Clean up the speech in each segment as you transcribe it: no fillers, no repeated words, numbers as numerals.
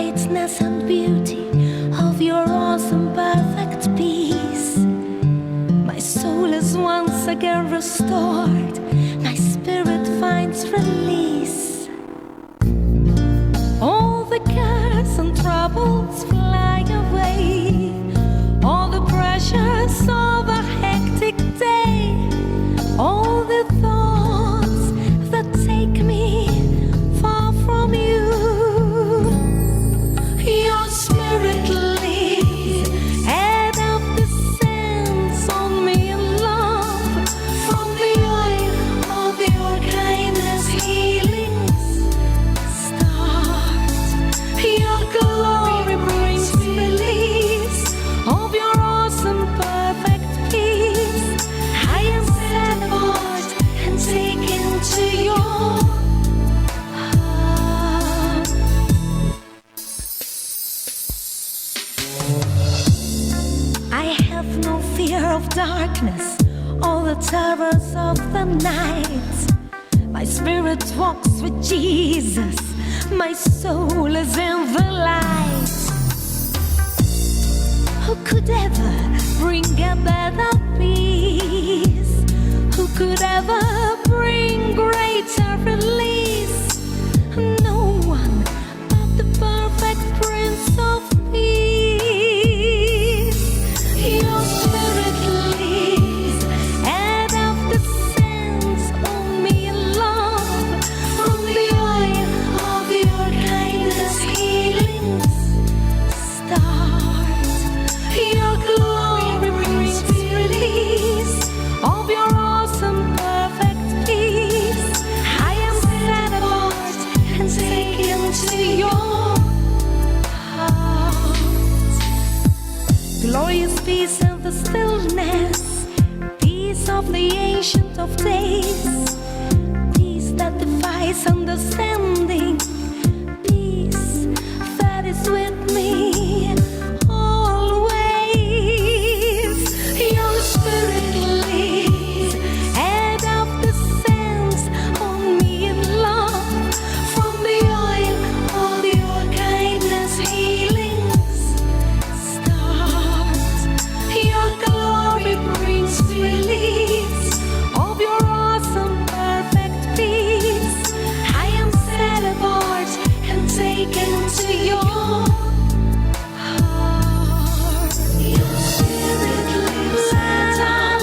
greatness and beauty of your awesome perfect peace. My soul is once again restored, my spirit finds release. All the cares and troubles fly away, all the pressures of a hectic day, all the thoughts that take me far from you. Your spirit leads and of descends on me in love. From the oil of your kindness healings start. Your glory brings release of your awesome perfect peace. I am set apart and taken to your heart. I have no fear of darkness, all the terrors of the night. My spirit walks with Jesus, my soul is in the light. Who could ever bring a better peace? Who could ever bring greater release? No one but the perfect Prince of Peace. Your spirit leads and of descends on me in love. From the oil of your kindness healings start. Your glory brings release of your awesome perfect peace. I am set apart and taken to your heart. Glorious peace in the stillness, peace of the Ancient of Days, peace that defies understanding, peace that is with me always. Your spirit leads and of descends on me in love. From the oil of your kindness healings start. Your glory brings release of your awesome perfect peace. I am set apart and taken to your heart. Your spirit lives and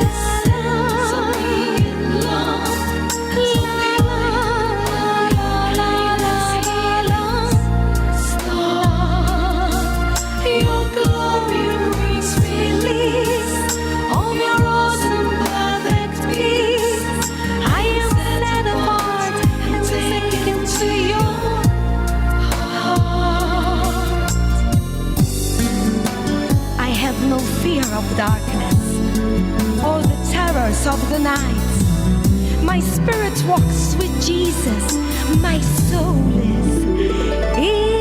descends on me in love. From the oil start. Your glory brings release of your awesome perfect peace. I am set apart and taken to your heart. I have no fear of darkness or the terrors of the night. My spirit walks with Jesus, my soul is in